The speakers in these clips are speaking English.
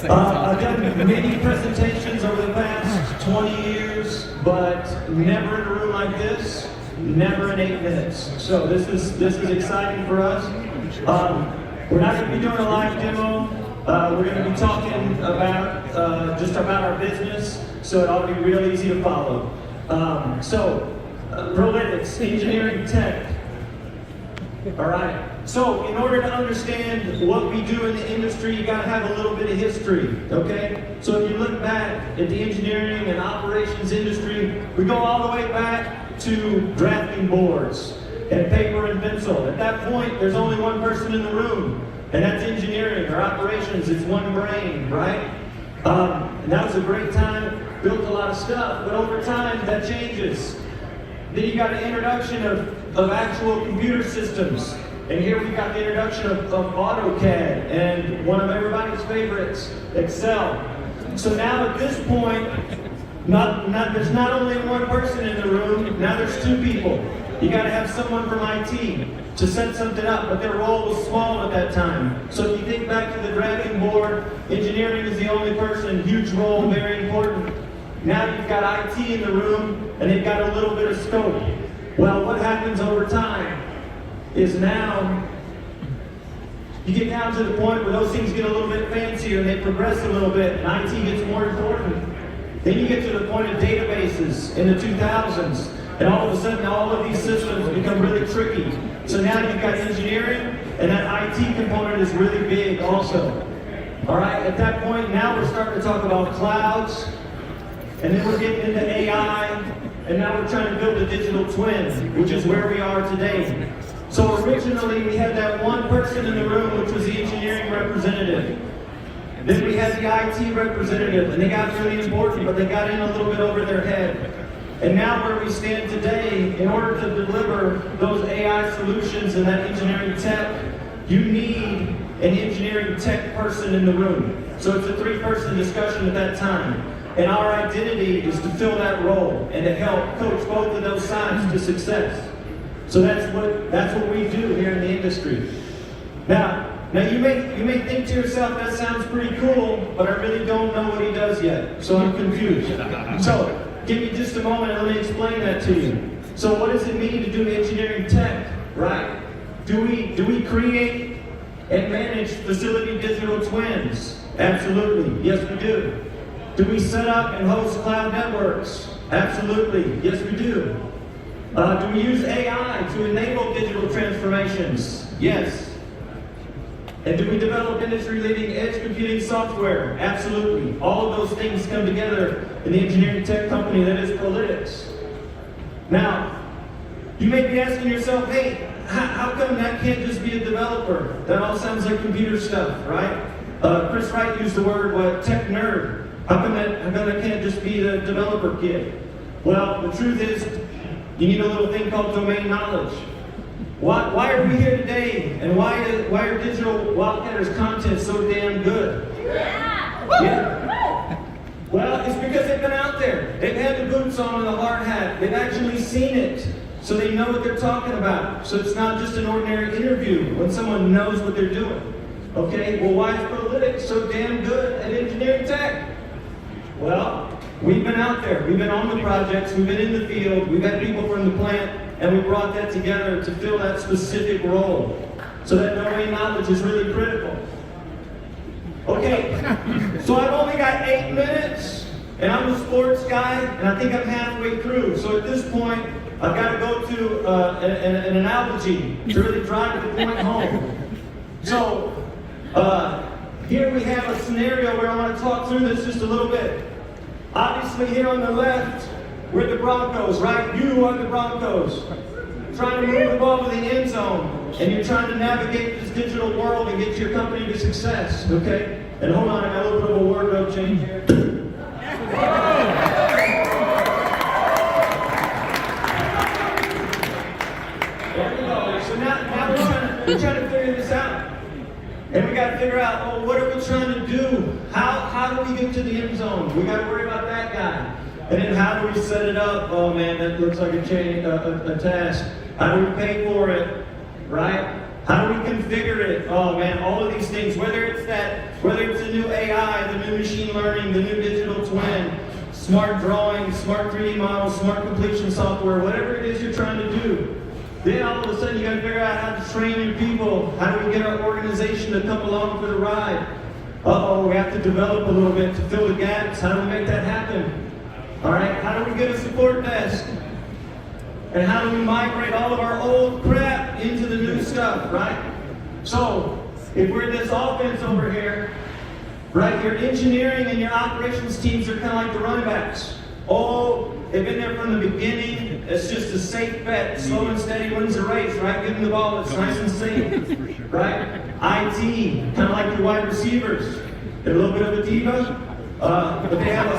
I've done many presentations over the past 20 years, but never in a room like this, never in 8 minutes. So this is exciting for us. We're not going to be doing a live demo. We're going to be talking about just about our business, so it ought to be real easy to follow. ProLytX, engineering tech. All right. So in order to understand what we do in the industry, you got to have a little bit of history, okay? So if you look back at the engineering and operations industry, we go all the way back to drafting boards and paper and pencil. At that point, there's only one person in the room, and that's engineering or operations. It's one brain, right? And that was a great time, built a lot of stuff, but over time that changes. Then you got an introduction of actual computer systems. And here we've got the introduction of AutoCAD and one of everybody's favorites, Excel. So now at this point, there's not only one person in the room, now there's two people. You got to have someone from IT to set something up, but their role was small at that time. So if you think back to the drafting board, engineering is the only person, huge role, very important. Now you've got IT in the room, and they've got a little bit of scope. Well, what happens over time is now you get down to the point where those things get a little bit fancier and they progress a little bit, and IT gets more important. Then you get to the point of databases in the 2000s, and all of a sudden all of these systems become really tricky. So now you've got engineering, and that IT component is really big also. All right, at that point now we're starting to talk about clouds, and then we're getting into AI, and now we're trying to build a digital twin, which is where we are today. So originally we had that one person in the room, which was the engineering representative. Then we had the IT representative, and they got really important, but they got in a little bit over their head. And now where we stand today, in order to deliver those AI solutions and that engineering tech, you need an engineering tech person in the room. So it's a three-person discussion at that time. And our identity is to fill that role and to help coach both of those sides to success. So that's what we do here in the industry. Now you may think to yourself, that sounds pretty cool, but I really don't know what he does yet, so I'm confused. So give me just a moment and let me explain that to you. So what does it mean to do engineering tech, right? Do we create and manage facility digital twins? Absolutely, yes we do. Do we set up and host cloud networks? Absolutely, yes we do. Do we use AI to enable digital transformations? Yes. And do we develop industry-leading edge computing software? Absolutely. All of those things come together in the engineering tech company that is ProLytX. Now, you may be asking yourself, hey, how come that can't just be a developer? That all sounds like computer stuff, right? Chris Wright used the word, tech nerd. How come that can't just be the developer kid? Well, the truth is, you need a little thing called domain knowledge. Why are we here today, and why are digital Wildcatter's content so damn good? Yeah. Well, it's because they've been out there. They've had the boots on and the hard hat. They've actually seen it, so they know what they're talking about. So it's not just an ordinary interview when someone knows what they're doing. Okay, well, why is ProLytX so damn good at engineering tech? Well, we've been out there, we've been on the projects, we've been in the field, we've had people from the plant, and we brought that together to fill that specific role. So that domain knowledge is really critical. Okay, so I've only got 8 minutes, and I'm a sports guy, and I think I'm halfway through. So at this point, I've got to go to an analogy to really drive the point home. So, here we have a scenario where I want to talk through this just a little bit. Obviously here on the left, we're the Broncos, right? You are the Broncos. Trying to move the ball to the end zone, and you're trying to navigate this digital world and get your company to success, okay? And hold on, I got a little bit of a wardrobe change here. There we go. So now we're trying to figure this out. And we got to figure out, what are we trying to do? How do we get to the end zone? We got to worry about that guy. And then how do we set it up? Oh man, that looks like a task. How do we pay for it? Right? How do we configure it? Oh man, all of these things, whether it's the new AI, the new machine learning, the new digital twin, smart drawing, smart 3D models, smart completion software, whatever it is you're trying to do. Then all of a sudden you got to figure out how to train your people. How do we get our organization to come along for the ride? Uh-oh, we have to develop a little bit to fill the gaps. How do we make that happen? All right, how do we get a support desk? And how do we migrate all of our old crap into the new stuff, right? So, if we're in this offense over here, right, your engineering and your operations teams are kind of like the running backs. Oh, they've been there from the beginning. It's just a safe bet. Slow and steady wins the race, right? Give them the ball, it's nice and safe, right? IT, kind of like your wide receivers. They're a little bit of a diva, but they have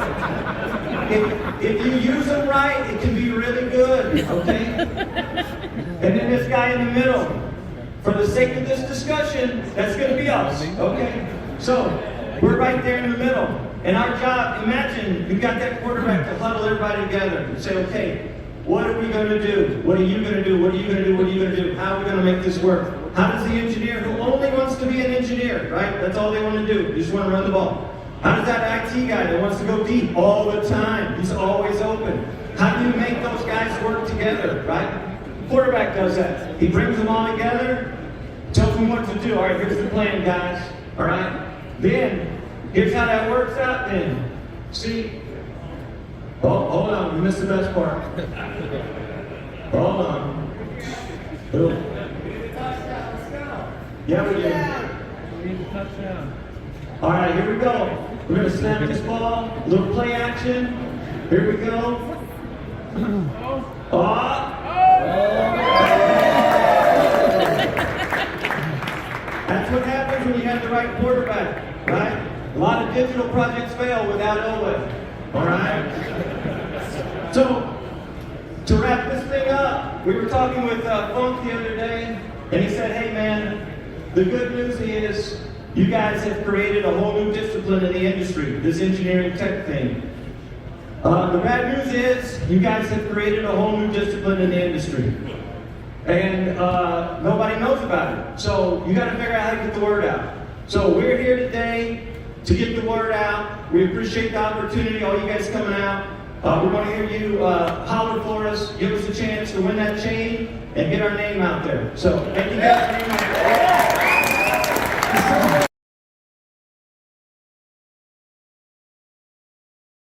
if you use them right, it can be really good, okay? And then this guy in the middle, for the sake of this discussion, that's going to be us, okay? So, we're right there in the middle. And our job, imagine you've got that quarterback to huddle everybody together and say, okay, what are we going to do? What are you going to do? What are you going to do? What are you going to do? How are we going to make this work? How does the engineer who only wants to be an engineer, right? That's all they want to do. They just want to run the ball. How does that IT guy that wants to go deep all the time? He's always open. How do you make those guys work together, right? Quarterback does that. He brings them all together, tells them what to do. All right, here's the plan, guys. All right? Then, here's how that works out then. See? Oh, hold on, we missed the best part. Hold on. Ooh. Yeah, we did. We need a touchdown. All right, here we go. We're going to snap this ball. A little play action. Here we go. That's what happens when you have the right quarterback, right? A lot of digital projects fail without Owen. All right? So, to wrap this thing up, we were talking with Funk the other day, and he said, hey man, the good news is you guys have created a whole new discipline in the industry, this engineering tech thing. The bad news is you guys have created a whole new discipline in the industry. And nobody knows about it. So you got to figure out how to get the word out. So we're here today to get the word out. We appreciate the opportunity, all you guys coming out. We want to hear you holler for us, give us a chance to win that chain, and get our name out there. So thank you guys very much.